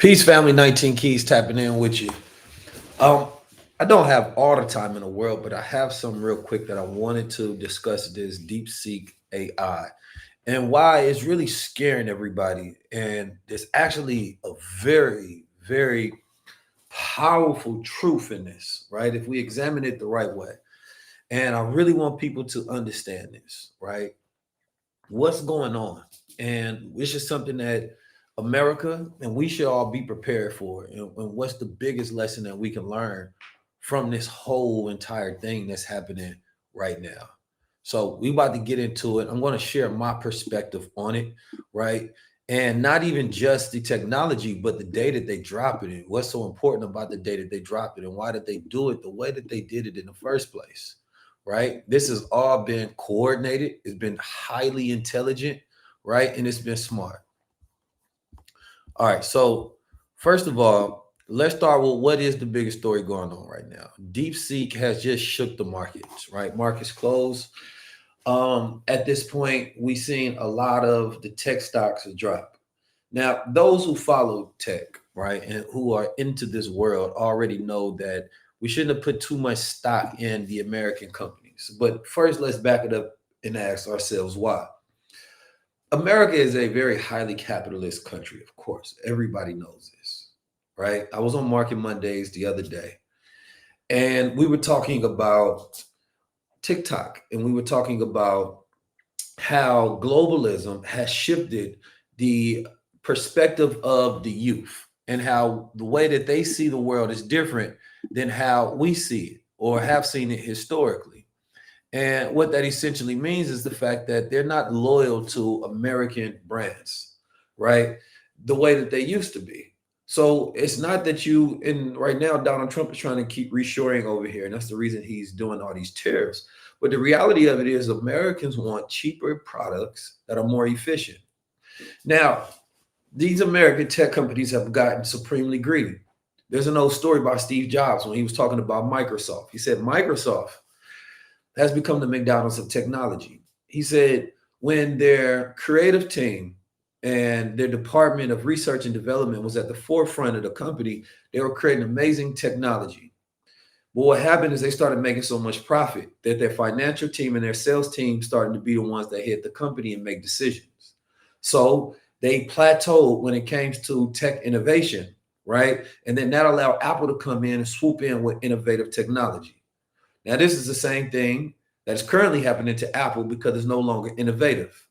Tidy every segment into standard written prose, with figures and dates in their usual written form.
Peace, family. 19 Keys tapping in with you. Um, I don't have all the time in the world, but I have some real quick that I wanted to discuss this DeepSeek AI and why it's really scaring everybody. And there's actually a very, very powerful truth in this, right? If we examine it the right way. And I really want people to understand this, right? What's going on? And it's just something that America and we should all be prepared for. And what's the biggest lesson that we can learn from this whole entire thing that's happening right now? So we about to get into it. I'm going to share my perspective on it, right? And not even just the technology, but the day that they drop it and what's so important about the day that they drop it and why did they do it the way that they did it in the first place, right? This has all been coordinated. It's been highly intelligent, right? And it's been smart. All right. So, first of all, let's start with what is the biggest story going on right now. DeepSeek has just shook the markets, right? Markets closed. At this point, we've seen a lot of the tech stocks drop. Now, those who follow tech, right, and who are into this world already know that we shouldn't have put too much stock in the American companies. But first, let's back it up and ask ourselves why. America is a very highly capitalist country, of course. Everybody knows this, right? I was on Market Mondays the other day, and we were talking about TikTok, and we were talking about how globalism has shifted the perspective of the youth and how the way that they see the world is different than how we see it or have seen it historically. And what that essentially means is the fact that they're not loyal to American brands, right? The way that they used to be. So it's not that you, and right now, Donald Trump is trying to keep reshoring over here. And that's the reason he's doing all these tariffs. But the reality of it is, Americans want cheaper products that are more efficient. Now, these American tech companies have gotten supremely greedy. There's an old story about Steve Jobs when he was talking about Microsoft. He said, Microsoft has become the McDonald's of technology. He said when their creative team and their department of research and development was at the forefront of the company, they were creating amazing technology. But what happened is they started making so much profit that their financial team and their sales team started to be the ones that hit the company and make decisions. So they plateaued when it came to tech innovation, right? And then that allowed Apple to come in and swoop in with innovative technology. Now, this is the same thing that's currently happening to Apple because it's no longer innovative.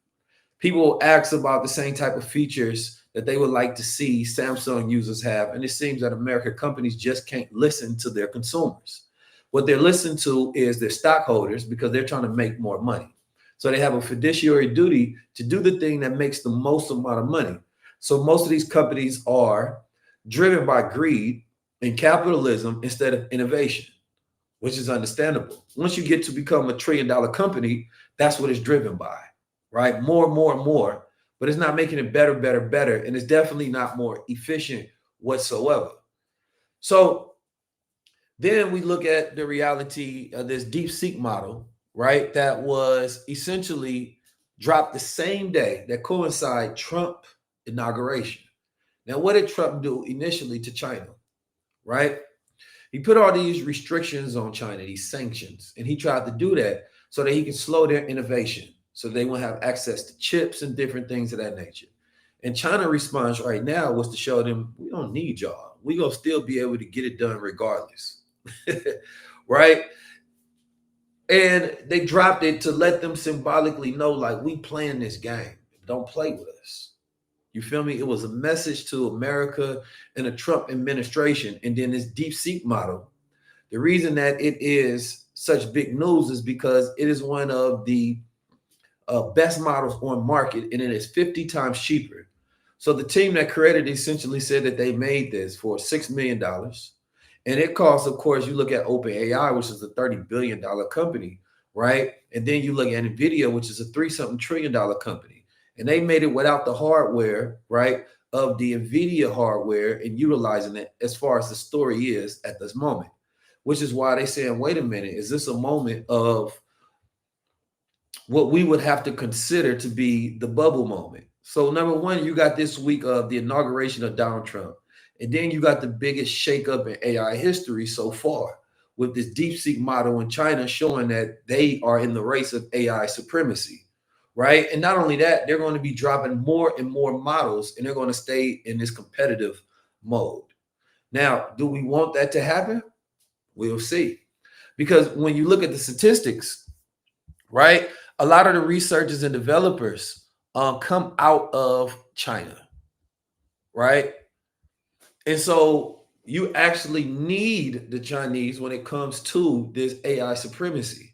People ask about the same type of features that they would like to see Samsung users have, and it seems that American companies just can't listen to their consumers. What they're listening to is their stockholders because they're trying to make more money. So they have a fiduciary duty to do the thing that makes the most amount of money. So most of these companies are driven by greed and capitalism instead of innovation, which is understandable. Once you get to become $1 trillion company, that's what it's driven by, right? More, more, and more. But it's not making it better, better, better. And it's definitely not more efficient whatsoever. So then we look at the reality of this DeepSeek model, right? That was essentially dropped the same day that coincide Trump inauguration. Now, what did Trump do initially to China, right? He put all these restrictions on China, these sanctions, and he tried to do that so that he could slow their innovation, so they won't have access to chips and different things of that nature. And China response right now was to show them, we don't need y'all. We're going to still be able to get it done regardless. Right? And they dropped it to let them symbolically know, like, we playing this game. Don't play with us. You feel me? It was a message to America and the Trump administration. And then this DeepSeek model, the reason that it is such big news is because it is one of the best models on market, and it is 50 times cheaper. So the team that created it essentially said that they made this for $6 million. And it costs, of course, you look at OpenAI, which is a $30 billion company, right? And then you look at NVIDIA, which is a three-something trillion-dollar company. And they made it without the hardware, right, of the NVIDIA hardware and utilizing it as far as the story is at this moment, which is why they saying, wait a minute, is this a moment of what we would have to consider to be the bubble moment? So number one, you got this week of the inauguration of Donald Trump. And then you got the biggest shakeup in AI history so far with this DeepSeek model in China showing that they are in the race of AI supremacy, right? And not only that, they're going to be dropping more and more models and they're going to stay in this competitive mode. Now, do we want that to happen? We'll see. Because when you look at the statistics, right, a lot of the researchers and developers come out of China, right? And so you actually need the Chinese when it comes to this AI supremacy.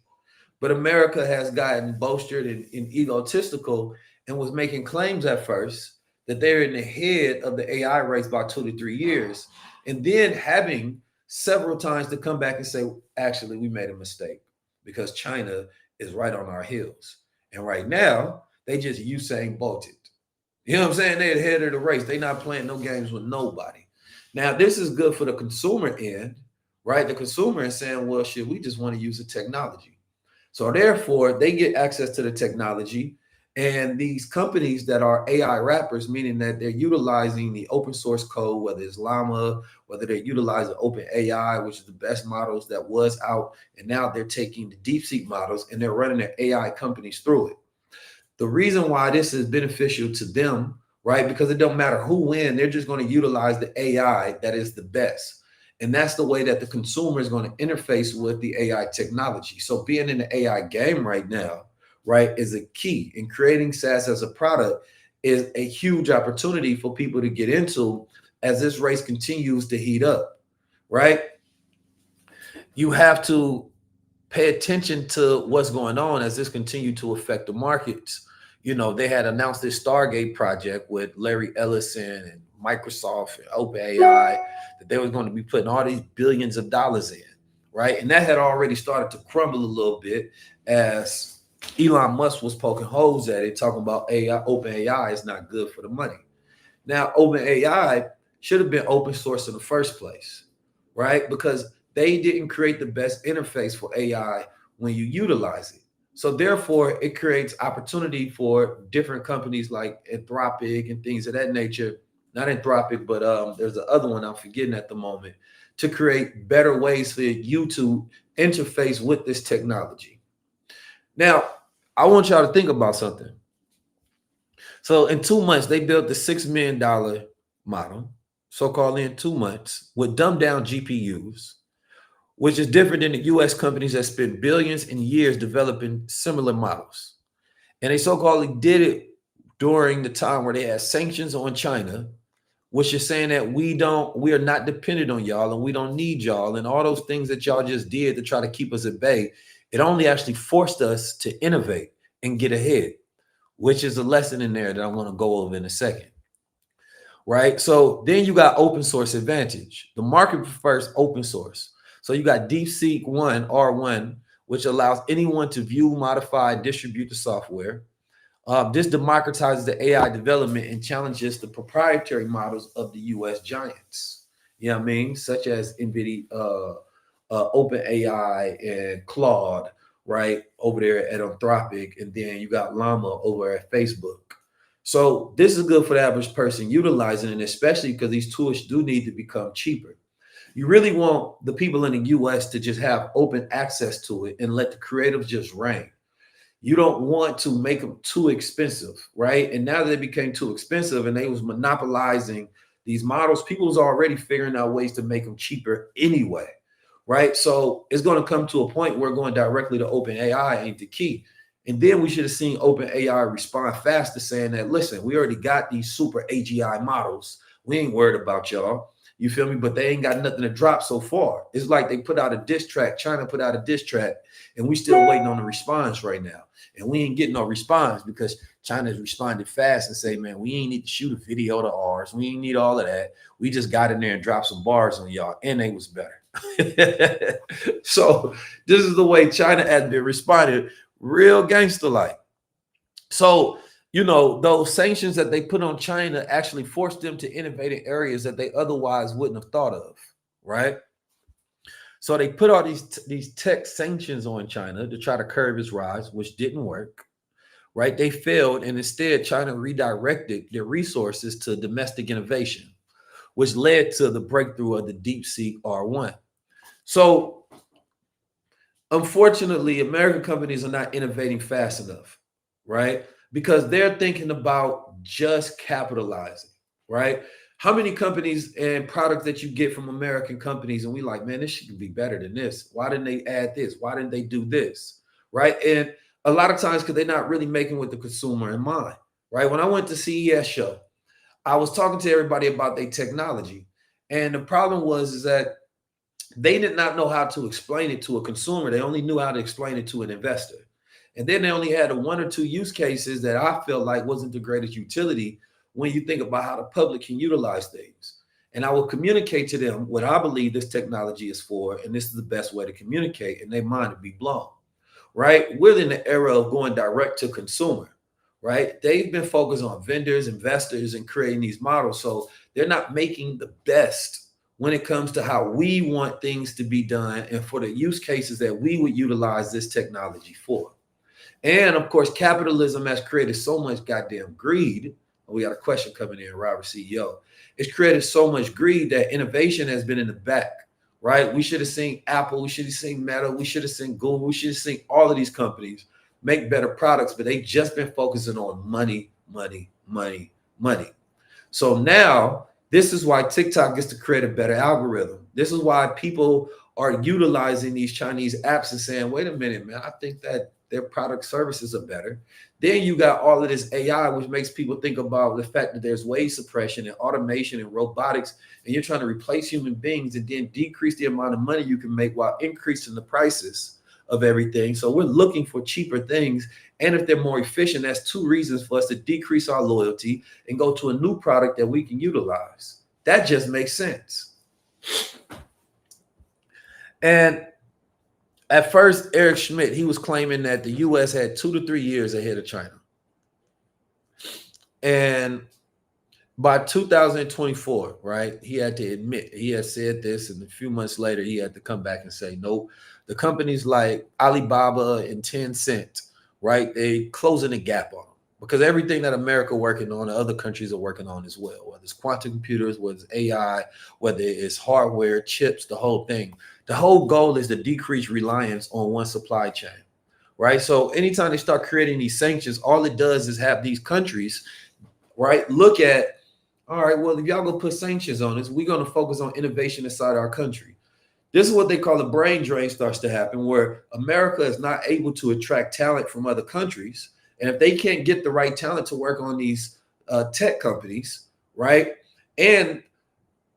But America has gotten boasted and egotistical and was making claims at first that they're in the head of the AI race by 2 to 3 years, and then having several times to come back and say, actually, we made a mistake because China is right on our heels. And right now, they just Usain Bolted. You know what I'm saying? They're ahead of the race. They're not playing no games with nobody. Now, this is good for the consumer end, right? The consumer is saying, well, shit, we just want to use the technology. So therefore, they get access to the technology. And these companies that are AI wrappers, meaning that they're utilizing the open source code, whether it's Llama, whether they're utilizing Open AI, which is the best models that was out, and now they're taking the DeepSeek models and they're running their AI companies through it. The reason why this is beneficial to them, right? Because it don't matter who wins, they're just going to utilize the AI that is the best. And that's the way that the consumer is going to interface with the AI technology. So being in the AI game right now, right, is a key. In creating SaaS as a product is a huge opportunity for people to get into as this race continues to heat up, right? You have to pay attention to what's going on as this continued to affect the markets. You know, they had announced this Stargate project with Larry Ellison and Microsoft and OpenAI that they were going to be putting all these billions of dollars in, right? And that had already started to crumble a little bit as Elon Musk was poking holes at it, talking about AI, OpenAI is not good for the money. Now, OpenAI should have been open source in the first place, right? Because they didn't create the best interface for AI when you utilize it. So therefore, it creates opportunity for different companies like Anthropic and things of that nature. Not Anthropic, but there's the other one I'm forgetting at the moment, to create better ways for you to interface with this technology. Now, I want y'all to think about something. So in 2 months, they built the $6 million model, so-called in 2 months, with dumbed down GPUs, which is different than the US companies that spend billions and years developing similar models. And they so-called did it during the time where they had sanctions on China, which is saying that we are not dependent on y'all and we don't need y'all. And all those things that y'all just did to try to keep us at bay, it only actually forced us to innovate and get ahead, which is a lesson in there that I want to go over in a second. Right. So then you got open source advantage. The market prefers open source. So you got DeepSeek 1 R1, which allows anyone to view, modify, distribute the software. This democratizes the AI development and challenges the proprietary models of the US giants. You know what I mean? Such as NVIDIA, OpenAI, and Claude, right? Over there at Anthropic. And then you got Llama over at Facebook. So this is good for the average person utilizing it, especially because these tools do need to become cheaper. You really want the people in the US to just have open access to it and let the creatives just reign. You don't want to make them too expensive, right? And now that they became too expensive and they was monopolizing these models, people was already figuring out ways to make them cheaper anyway, right? So it's going to come to a point where going directly to OpenAI ain't the key. And then we should have seen OpenAI respond faster, saying that, listen, we already got these super AGI models. We ain't worried about y'all. You feel me? But they ain't got nothing to drop so far. It's like they put out a diss track, China put out a diss track, and we still waiting on the response right now. And we ain't getting no response because China's responded fast and say, man, we ain't need to shoot a video to ours. We ain't need all of that. We just got in there and dropped some bars on y'all, and they was better. So this is the way China has been responding, real gangster like. So, you know, those sanctions that they put on China actually forced them to innovate in areas that they otherwise wouldn't have thought of, right? So they put all these tech sanctions on China to try to curb its rise, which didn't work, right? They failed, and instead China redirected their resources to domestic innovation, which led to the breakthrough of the DeepSeek R1. So unfortunately, American companies are not innovating fast enough, right? Because they're thinking about just capitalizing, right? How many companies and products that you get from American companies, and we like, man, this should be better than this. Why didn't they add this? Why didn't they do this? Right. And a lot of times, because they're not really making with the consumer in mind, right? When I went to CES show, I was talking to everybody about their technology. And the problem was is that they did not know how to explain it to a consumer. They only knew how to explain it to an investor. And then they only had a one or two use cases that I felt like wasn't the greatest utility when you think about how the public can utilize things. And I will communicate to them what I believe this technology is for, and this is the best way to communicate, and their mind would be blown. Right? We're in the era of going direct to consumer. Right? They've been focused on vendors, investors, and creating these models. So they're not making the best when it comes to how we want things to be done and for the use cases that we would utilize this technology for. And of course, capitalism has created so much goddamn greed. We got a question coming in, Robert CEO. It's created so much greed that innovation has been in the back, right? We should have seen Apple, we should have seen Meta, we should have seen Google, we should have seen all of these companies make better products, but they just been focusing on money, money, money, money. So now this is why TikTok gets to create a better algorithm. This is why people are utilizing these Chinese apps and saying, wait a minute, man, I think that their product services are better. Then you got all of this AI, which makes people think about the fact that there's wage suppression and automation and robotics, and you're trying to replace human beings and then decrease the amount of money you can make while increasing the prices of everything. So we're looking for cheaper things. And if they're more efficient, that's two reasons for us to decrease our loyalty and go to a new product that we can utilize. That just makes sense. And at first, Eric Schmidt, he was claiming that the U.S. had 2 to 3 years ahead of China. And by 2024, right, he had to admit, he had said this, and a few months later, he had to come back and say, nope, the companies like Alibaba and Tencent, right, they closing the gap on them. Because everything that America working on, the other countries are working on as well, whether it's quantum computers, whether it's AI, whether it's hardware, chips, the whole thing. The whole goal is to decrease reliance on one supply chain, right? So anytime they start creating these sanctions, all it does is have these countries, right, look at, all right, well, if y'all gonna put sanctions on us, we're gonna focus on innovation inside our country. This is what they call a brain drain starts to happen, where America is not able to attract talent from other countries. And if they can't get the right talent to work on these tech companies, right? And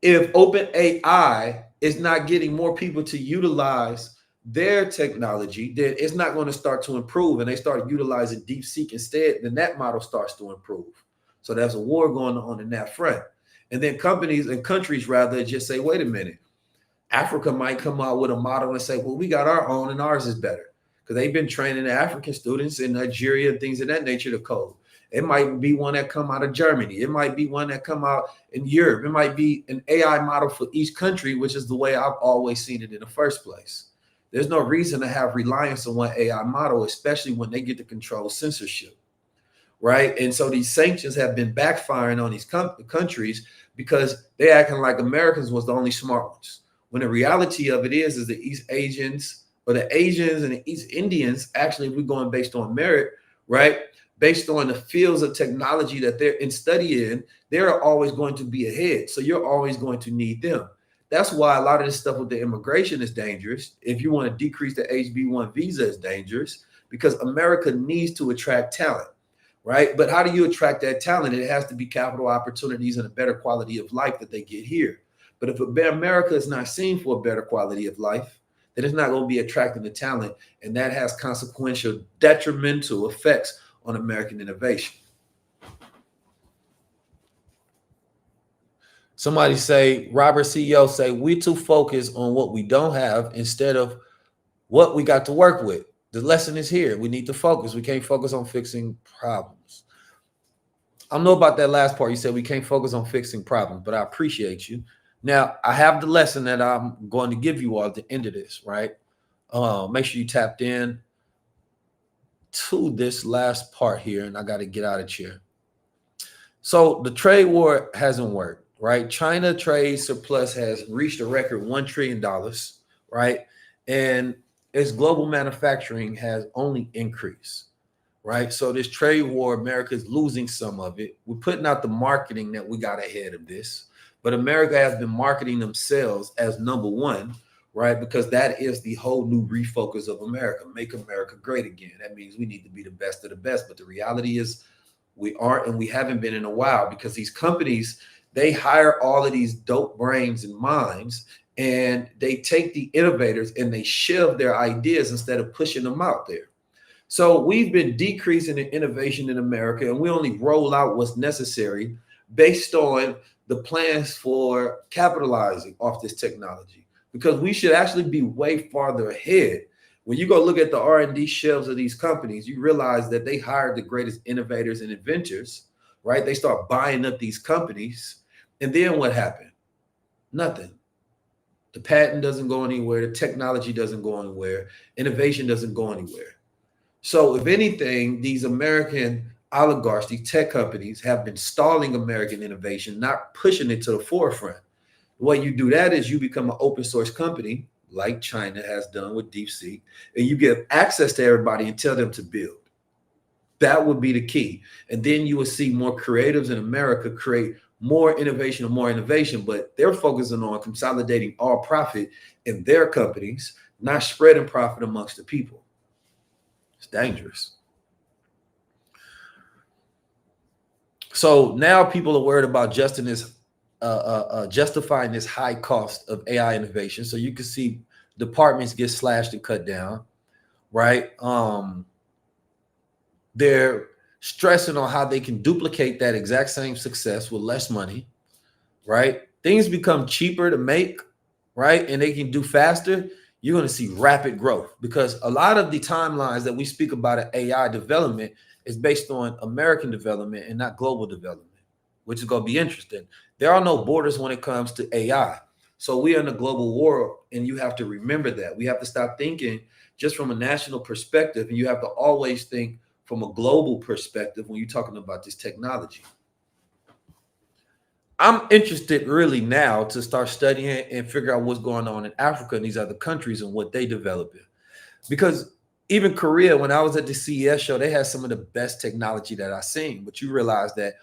if OpenAI is not getting more people to utilize their technology, then it's not going to start to improve. And they start utilizing DeepSeek instead, then that model starts to improve. So there's a war going on in that front. And then companies and countries rather just say, wait a minute, Africa might come out with a model and say, well, we got our own and ours is better. Because they've been training the African students in Nigeria and things of that nature to code. It might be one that come out of Germany. It might be one that come out in Europe. It might be an AI model for each country, which is the way I've always seen it in the first place. There's no reason to have reliance on one AI model, especially when they get to control censorship, right? And so these sanctions have been backfiring on these countries because they're acting like Americans was the only smart ones. When the reality of it is the East Asians, or the Asians and the East Indians, actually, if we're going based on merit, right? Based on the fields of technology that they're in study in, they're always going to be ahead. So you're always going to need them. That's why a lot of this stuff with the immigration is dangerous. If you want to decrease the HB1 visa, is dangerous because America needs to attract talent, right? But how do you attract that talent? It has to be capital opportunities and a better quality of life that they get here. But if America is not seen for a better quality of life, then it's not going to be attracting the talent, and that has consequential detrimental effects on American innovation. Somebody say, Robert CEO say, we too focused on what we don't have instead of what we got to work with. The lesson is here. We need to focus. We can't focus on fixing problems. I don't know about that last part. You said we can't focus on fixing problems, but I appreciate you. Now, I have the lesson that I'm going to give you all at the end of this, right? Make sure you tapped in to this last part here, and I got to get out of here. So the trade war hasn't worked, right? China trade surplus has reached a record $1 trillion, right? And its global manufacturing has only increased, right? So this trade war, America is losing some of it. We're putting out the marketing that we got ahead of this, but America has been marketing themselves as number one, right? Because that is the whole new refocus of America, make America great again. That means we need to be the best of the best. But the reality is we aren't, and we haven't been in a while, because these companies, they hire all of these dope brains and minds, and they take the innovators and they shove their ideas instead of pushing them out there. So we've been decreasing in innovation in America, and we only roll out what's necessary based on the plans for capitalizing off this technology, because we should actually be way farther ahead. When you go look at the R&D shelves of these companies, you realize that they hired the greatest innovators and inventors, right? They start buying up these companies. And then what happened? Nothing. The patent doesn't go anywhere. The technology doesn't go anywhere. Innovation doesn't go anywhere. So if anything, these American oligarchs, these tech companies, have been stalling American innovation, not pushing it to the forefront. The way you do that is you become an open source company, like China has done with DeepSeek, and you give access to everybody and tell them to build. That would be the key. And then you will see more creatives in America create more innovation and more innovation, but they're focusing on consolidating all profit in their companies, not spreading profit amongst the people. It's dangerous. So now people are worried about justifying this high cost of AI innovation. So you can see departments get slashed and cut down, right? They're stressing on how they can duplicate that exact same success with less money, right? Things become cheaper to make, right? And they can do faster. You're going to see rapid growth, because a lot of the timelines that we speak about in AI development is based on American development and not global development, which is going to be interesting. There are no borders when it comes to AI. So we are in a global world, and you have to remember that. We have to stop thinking just from a national perspective, and you have to always think from a global perspective when you're talking about this technology. I'm interested really now to start studying and figure out what's going on in Africa and these other countries and what they develop in. Because even Korea, when I was at the CES show, they had some of the best technology that I've seen. But you realize that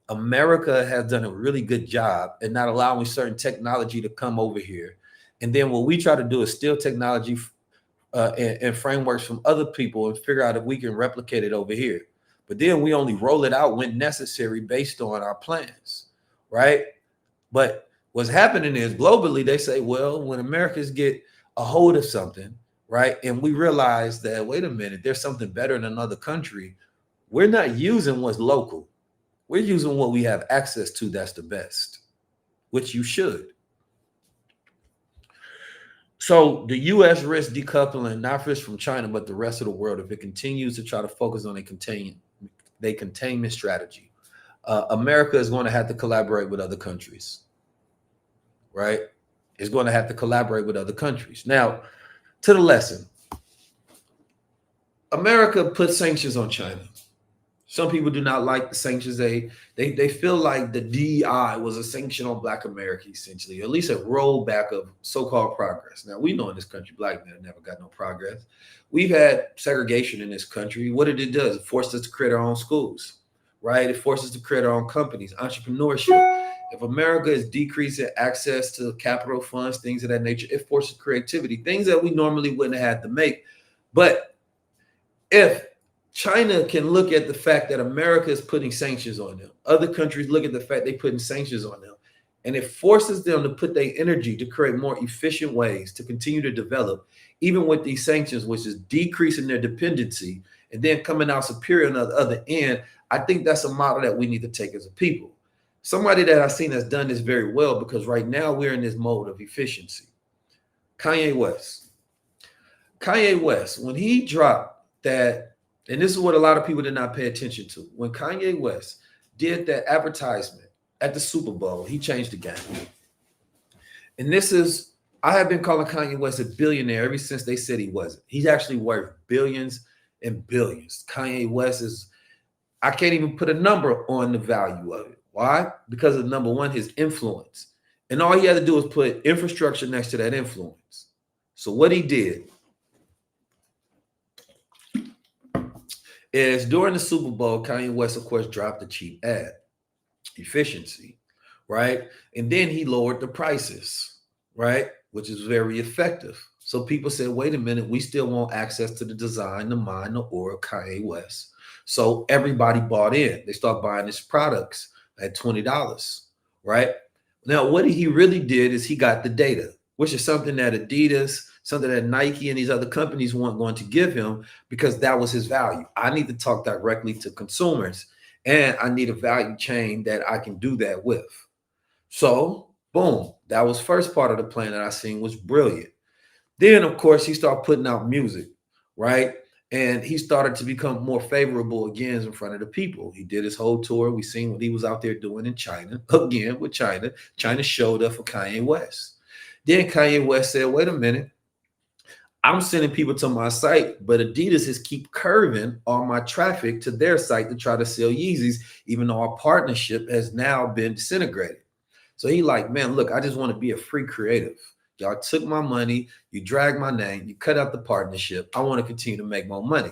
America has done a really good job in not allowing certain technology to come over here. And then what we try to do is steal technology and frameworks from other people and figure out if we can replicate it over here. But then we only roll it out when necessary based on our plans, right? But what's happening is globally, they say, well, when Americans get a hold of something, right, and we realize that, wait a minute, there's something better in another country, we're not using what's local. We're using what we have access to that's the best, which you should. So the U.S. risks decoupling not just from China, but the rest of the world if it continues to try to focus on a containment strategy. America is going to have to collaborate with other countries, right? It's going to have to collaborate with other countries. Now, to the lesson, America put sanctions on China. Some people do not like the sanctions. They feel like the DEI was a sanction on Black America, essentially, or at least a rollback of so-called progress. Now, we know in this country, Black men never got no progress. We've had segregation in this country. What did it do? It forced us to create our own schools, right? It forced us to create our own companies, entrepreneurship. If America is decreasing access to capital funds, things of that nature, it forces creativity, things that we normally wouldn't have had to make. But if China can look at the fact that America is putting sanctions on them, other countries look at the fact they're putting sanctions on them, and it forces them to put their energy to create more efficient ways to continue to develop, even with these sanctions, which is decreasing their dependency and then coming out superior on the other end. I think that's a model that we need to take as a people. Somebody that I've seen has done this very well, because right now we're in this mode of efficiency. Kanye West. Kanye West, when he dropped that, and this is what a lot of people did not pay attention to. When Kanye West did that advertisement at the Super Bowl, he changed the game. And this is, I have been calling Kanye West a billionaire ever since they said he wasn't. He's actually worth billions and billions. Kanye West is, I can't even put a number on the value of it. Why? Because of number one, his influence. And all he had to do was put infrastructure next to that influence. So what he did is during the Super Bowl, Kanye West, of course, dropped a cheap ad, efficiency, right? And then he lowered the prices, right? Which is very effective. So people said, wait a minute, we still want access to the design, the mind, the aura of Kanye West. So everybody bought in. They start buying his products at $20, right? Now, what he really did is he got the data, which is something that Adidas, something that Nike and these other companies weren't going to give him because that was his value. I need to talk directly to consumers and I need a value chain that I can do that with. So, boom, that was first part of the plan that I seen was brilliant. Then, of course, he started putting out music, right? And he started to become more favorable again in front of the people. He did his whole tour. We seen what he was out there doing in China. Again, with China. China showed up for Kanye West. Then Kanye West said, wait a minute. I'm sending people to my site, but Adidas is keep curving all my traffic to their site to try to sell Yeezys, even though our partnership has now been disintegrated. So he like, man, look, I just want to be a free creative. Y'all took my money, you dragged my name, you cut out the partnership. I want to continue to make more money.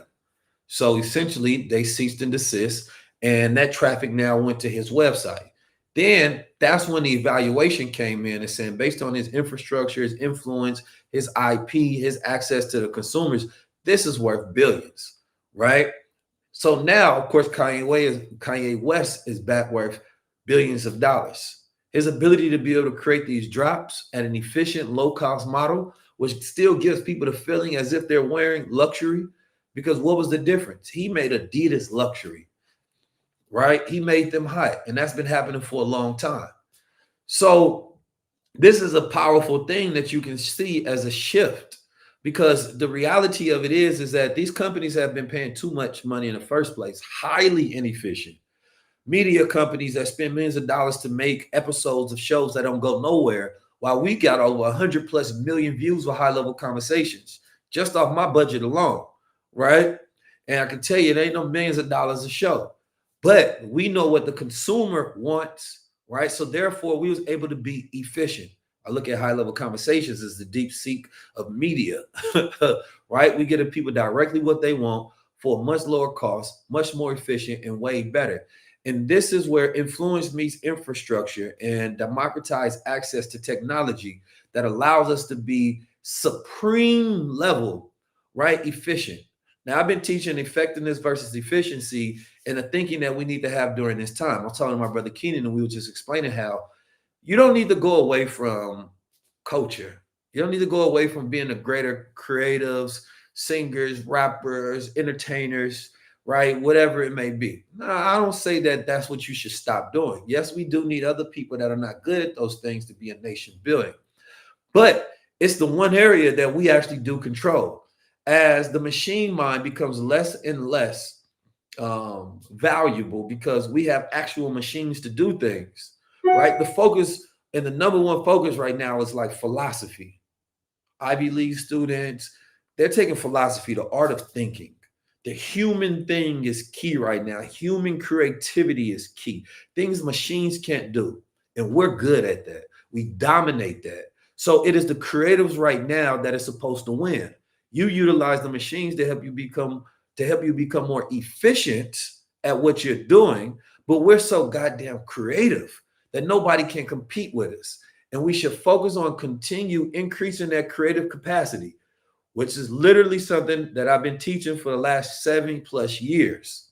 So essentially, they ceased and desist, and that traffic now went to his website. Then that's when the evaluation came in and saying, based on his infrastructure, his influence, his IP, his access to the consumers, this is worth billions, right? So now, of course, Kanye West is back worth billions of dollars. His ability to be able to create these drops at an efficient, low-cost model, which still gives people the feeling as if they're wearing luxury. Because what was the difference? He made Adidas luxury, right? He made them hot, and that's been happening for a long time. So this is a powerful thing that you can see as a shift, because the reality of it is that these companies have been paying too much money in the first place, highly inefficient. Media companies that spend millions of dollars to make episodes of shows that don't go nowhere, while we got over 100 plus million views for high level conversations just off my budget alone, right? And I can tell you, it ain't no millions of dollars a show, but we know what the consumer wants, right? So therefore, we was able to be efficient. I look at high level conversations as the DeepSeek of media, right? We get people directly what they want for a much lower cost, much more efficient, and way better. And this is where influence meets infrastructure and democratized access to technology that allows us to be supreme level, right? Efficient. Now, I've been teaching effectiveness versus efficiency and the thinking that we need to have during this time. I was talking to my brother Keenan, and we were just explaining how you don't need to go away from culture. You don't need to go away from being the greater creatives, singers, rappers, entertainers, right? Whatever it may be. No, I don't say that that's what you should stop doing. Yes, we do need other people that are not good at those things to be a nation building. But it's the one area that we actually do control. As the machine mind becomes less and less valuable because we have actual machines to do things, right? The focus and the number one focus right now is like philosophy. Ivy League students, they're taking philosophy, the art of thinking. The human thing is key right now. Human creativity is key. Things machines can't do. And we're good at that. We dominate that. So it is the creatives right now that is supposed to win. You utilize the machines to help you become more efficient at what you're doing, but we're so goddamn creative that nobody can compete with us. And we should focus on continue increasing that creative capacity, which is literally something that I've been teaching for the last 7+ years.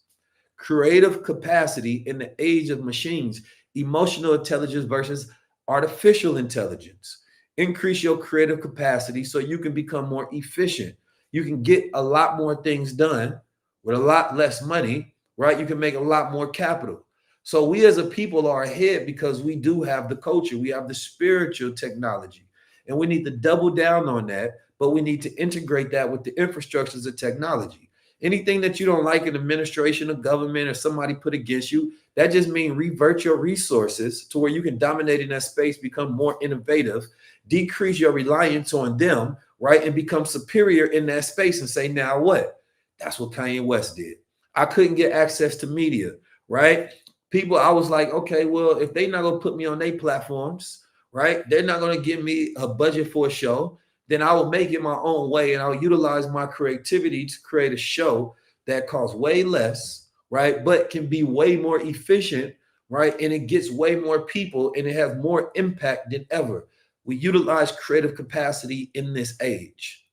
Creative capacity in the age of machines, emotional intelligence versus artificial intelligence. Increase your creative capacity so you can become more efficient. You can get a lot more things done with a lot less money, right? You can make a lot more capital. So we as a people are ahead because we do have the culture. We have the spiritual technology, and we need to double down on that. But we need to integrate that with the infrastructures of technology. Anything that you don't like in administration of government or somebody put against you, that just means revert your resources to where you can dominate in that space, become more innovative, decrease your reliance on them, right? And become superior in that space and say, now what? That's what Kanye West did. I couldn't get access to media, right? People, I was like, okay, well, if they're not gonna put me on their platforms, right? They're not gonna give me a budget for a show, then I will make it my own way and I'll utilize my creativity to create a show that costs way less, right? But can be way more efficient, right? And it gets way more people and it has more impact than ever. We utilize creative capacity in this age.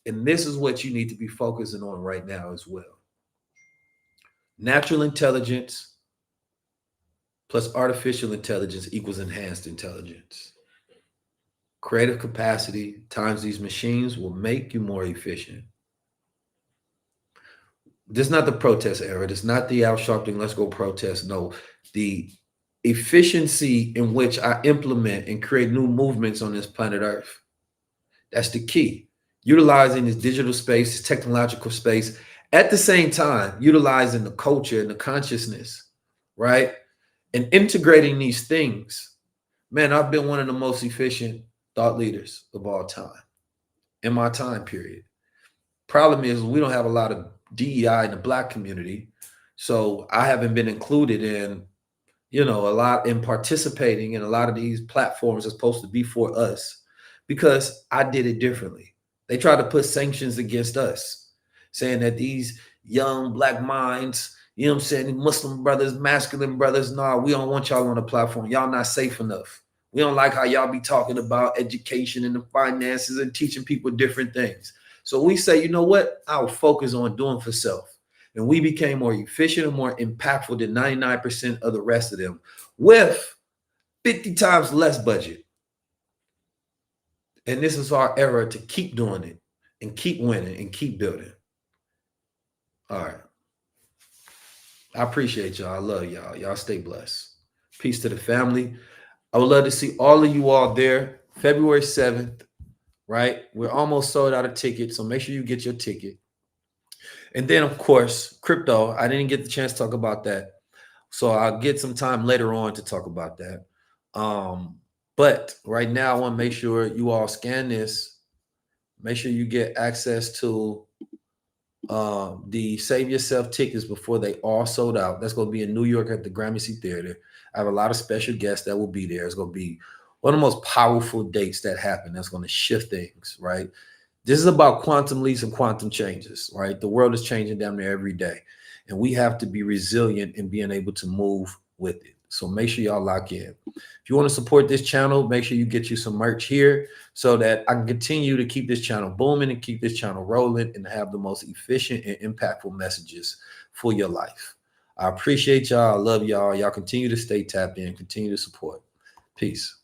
And this is what you need to be focusing on right now as well. Natural intelligence plus artificial intelligence equals enhanced intelligence. Creative capacity times these machines will make you more efficient. This is not the protest era. This is not the Al Sharpton, let's go protest. No, the efficiency in which I implement and create new movements on this planet Earth. That's the key. Utilizing this digital space, this technological space, at the same time, utilizing the culture and the consciousness, right? And integrating these things. Man, I've been one of the most efficient thought leaders of all time in my time period. Problem is, we don't have a lot of DEI in the Black community. So I haven't been included in, a lot in participating in a lot of these platforms that's supposed to be for us because I did it differently. They tried to put sanctions against us, saying that these young Black minds, I'm saying, Muslim brothers, masculine brothers, nah, we don't want y'all on the platform. Y'all not safe enough. We don't like how y'all be talking about education and the finances and teaching people different things. So we say, you know what? I'll focus on doing for self. And we became more efficient and more impactful than 99% of the rest of them with 50 times less budget. And this is our era to keep doing it and keep winning and keep building. All right. I appreciate y'all. I love y'all. Y'all stay blessed. Peace to the family. I would love to see all of you all there February 7th, right? We're almost sold out of tickets, so make sure you get your ticket. And then, of course, crypto. I didn't get the chance to talk about that. So I'll get some time later on to talk about that. But right now, I want to make sure you all scan this. Make sure you get access to the Save Yourself tickets before they all sold out. That's going to be in New York at the Gramercy Theater. I have a lot of special guests that will be there. It's going to be one of the most powerful dates that happen. That's going to shift things, right? This is about quantum leaps and quantum changes, right? The world is changing down there every day. And we have to be resilient in being able to move with it. So make sure y'all lock in. If you want to support this channel, make sure you get you some merch here so that I can continue to keep this channel booming and keep this channel rolling and have the most efficient and impactful messages for your life. I appreciate y'all. I love y'all. Y'all continue to stay tapped in, continue to support. Peace.